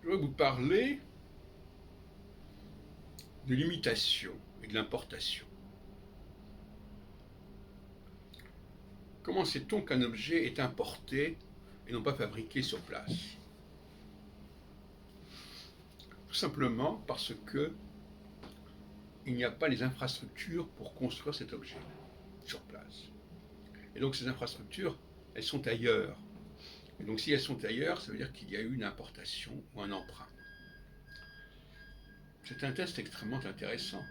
Je vais vous parler de l'imitation et de l'importation. Comment sait-on qu'un objet est importé et non pas fabriqué sur place? Tout simplement parce que il n'y a pas les infrastructures pour construire cet objet sur place. Et donc ces infrastructures, elles sont ailleurs. Et donc si elles sont ailleurs, ça veut dire qu'il y a eu une importation ou un emprunt. C'est un test extrêmement intéressant.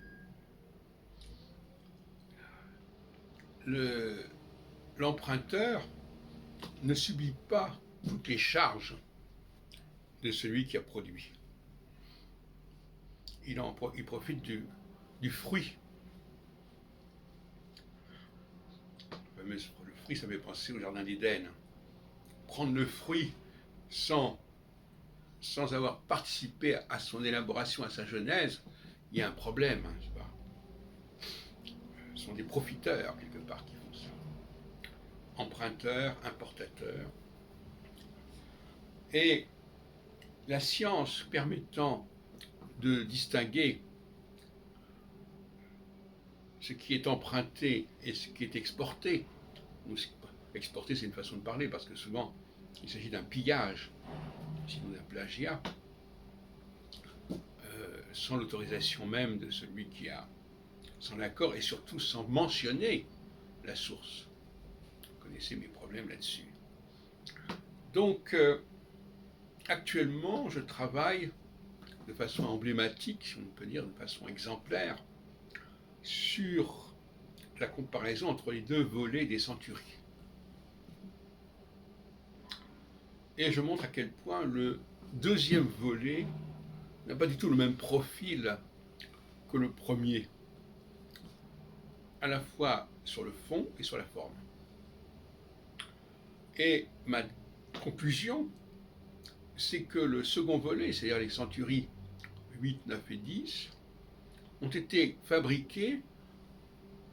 L'emprunteur ne subit pas toutes les charges de celui qui a produit. Il profite du fruit. Le fruit, ça me fait penser au jardin d'Éden. Prendre le fruit sans avoir participé à son élaboration, à sa genèse, il y a un problème. Ce sont des profiteurs, quelque part, qui font ça. Emprunteurs, importateurs. Et la science permettant de distinguer ce qui est emprunté et ce qui est exporté. Exporter, c'est une façon de parler, parce que souvent, il s'agit d'un pillage, sinon d'un plagiat, sans l'autorisation même de celui qui a, sans l'accord, et surtout sans mentionner la source. Vous connaissez mes problèmes là-dessus. Donc, actuellement, je travaille de façon emblématique, si on peut dire, de façon exemplaire, sur la comparaison entre les deux volets des centuries. Et je montre à quel point le deuxième volet n'a pas du tout le même profil que le premier, à la fois sur le fond et sur la forme. Et ma conclusion, c'est que le second volet, c'est-à-dire les centuries 8, 9 et 10, ont été fabriqués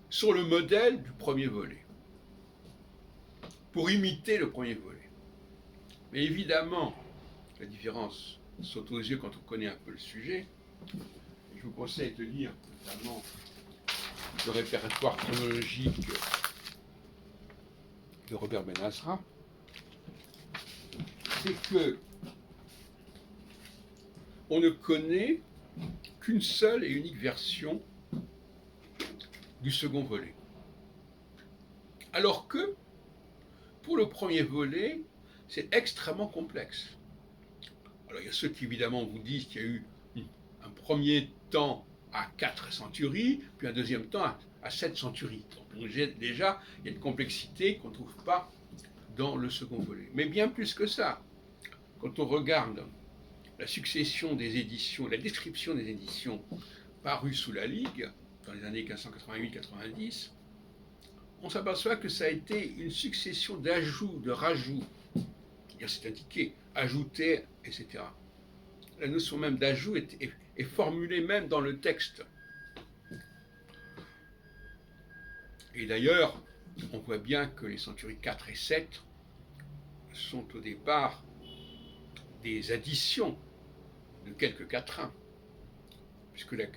sur le modèle du premier volet, pour imiter le premier volet. Mais évidemment, la différence saute aux yeux quand on connaît un peu le sujet. Je vous conseille de lire notamment le répertoire chronologique de Robert Ben-Azra. C'est que on ne connaît qu'une seule et unique version du second volet. Alors que, pour le premier volet, c'est extrêmement complexe. Alors il y a ceux qui évidemment vous disent qu'il y a eu un premier temps à 4 centuries, puis un deuxième temps à 7 centuries. Donc déjà, il y a une complexité qu'on ne trouve pas dans le second volet. Mais bien plus que ça, quand on regarde la succession des éditions, la description des éditions parues sous la Ligue, dans les années 1588-90, on s'aperçoit que ça a été une succession d'ajouts, de rajouts. C'est indiqué, ajouter, etc. La notion même d'ajout est formulée même dans le texte. Et d'ailleurs, on voit bien que les centuries 4 et 7 sont au départ des additions de quelques quatrains, puisque le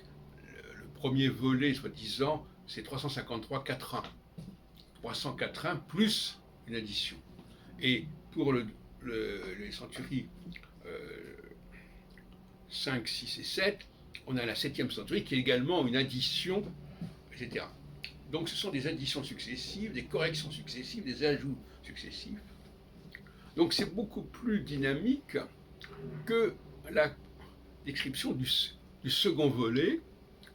premier volet, soi-disant, c'est 353 quatrains. 300 quatrains plus une addition. Et pour les centuries 5, 6 et 7, on a la 7e centurie qui est également une addition, etc. Donc ce sont des additions successives, des corrections successives, des ajouts successifs. Donc c'est beaucoup plus dynamique que la description du second volet,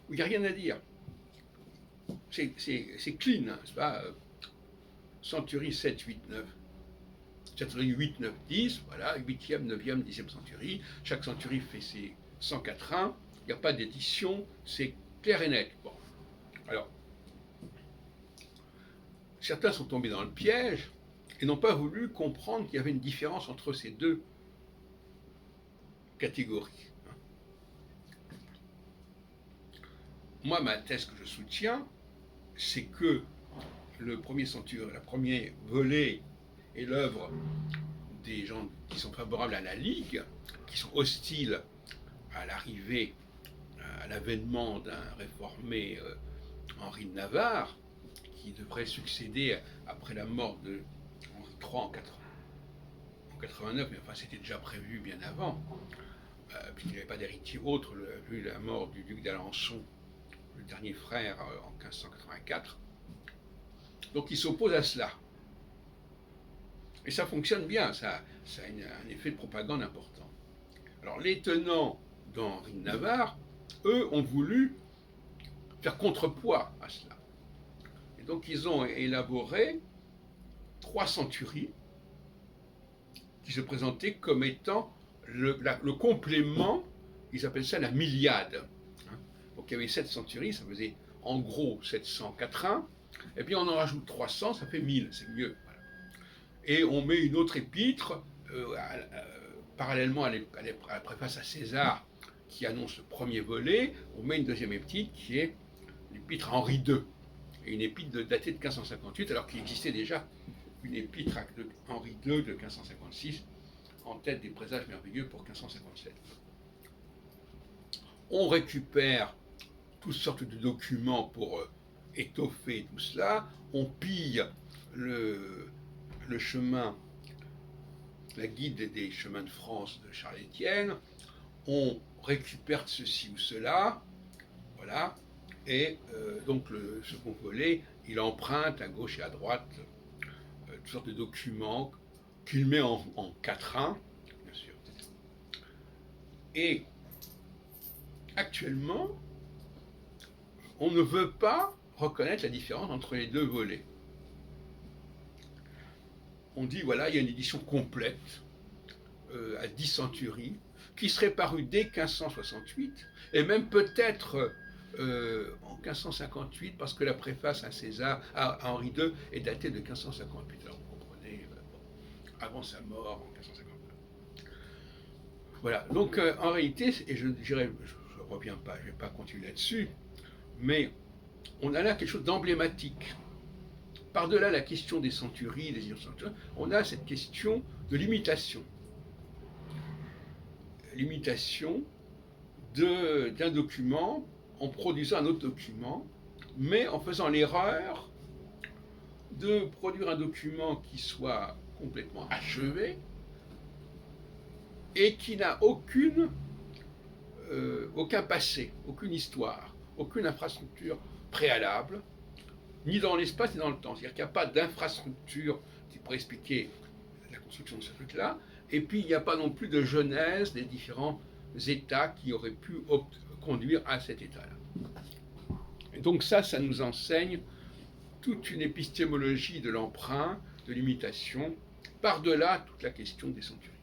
où il n'y a rien à dire. C'est clean, hein, c'est pas centurie 7, 8, 9. Centurie 8, 9, 10, voilà, 8e, 9e, 10e centurie. Chaque centurie fait ses 100 quatrains. Il n'y a pas d'édition, c'est clair et net. Bon. Alors, certains sont tombés dans le piège et n'ont pas voulu comprendre qu'il y avait une différence entre ces deux catégories. Moi, ma thèse que je soutiens, c'est que le premier volet est l'œuvre des gens qui sont favorables à la Ligue, qui sont hostiles à l'arrivée, à l'avènement d'un réformé Henri de Navarre, qui devrait succéder après la mort de Henri III en 89, mais enfin c'était déjà prévu bien avant, puisqu'il n'y avait pas d'héritier autre, vu la mort du duc d'Alençon, le dernier frère, en 1584. Donc il s'oppose à cela. Et ça fonctionne bien, ça a un effet de propagande important. Alors les tenants d'Henri de Navarre, eux, ont voulu faire contrepoids à cela. Et donc ils ont élaboré 3 centuries qui se présentaient comme étant le complément, ils appellent ça la milliade. Donc il y avait 7 centuries, ça faisait en gros 700 quatrains, et puis on en rajoute 300, ça fait 1000, c'est mieux. Voilà. Et on met une autre épître, parallèlement à la préface à César, qui annonce le premier volet, on met une deuxième épître qui est l'épître à Henri II, et une épître datée de 1558, alors qu'il existait déjà une épître à Henri II de 1556, en tête des présages merveilleux pour 1557. On récupère toutes sortes de documents pour étoffer tout cela, on pille le chemin, la guide des chemins de France de Charles Étienne, on récupère ceci ou cela, voilà, et donc le second volet, il emprunte à gauche et à droite toutes sortes de documents qu'il met en quatrain, bien sûr. Et actuellement, on ne veut pas reconnaître la différence entre les deux volets. On dit, voilà, il y a une édition complète, à 10 centuries, qui serait parue dès 1568, et même peut-être en 1558, parce que la préface à César, à Henri II, est datée de 1558. Alors vous comprenez, avant sa mort en 1558. Voilà, donc en réalité, et je dirais, je ne reviens pas, je ne vais pas continuer là-dessus, mais on a là quelque chose d'emblématique. Par-delà la question des centuries, des centuries, on a cette question de l'imitation. L'imitation d'un document en produisant un autre document, mais en faisant l'erreur de produire un document qui soit complètement achevé et qui n'a aucun passé, aucune histoire, aucune infrastructure préalable, ni dans l'espace ni dans le temps. C'est-à-dire qu'il n'y a pas d'infrastructure qui pourrait expliquer la construction de ce truc-là, et puis il n'y a pas non plus de genèse des différents états qui auraient pu conduire à cet état-là. Et donc ça nous enseigne toute une épistémologie de l'emprunt, de l'imitation, par-delà toute la question des centuries.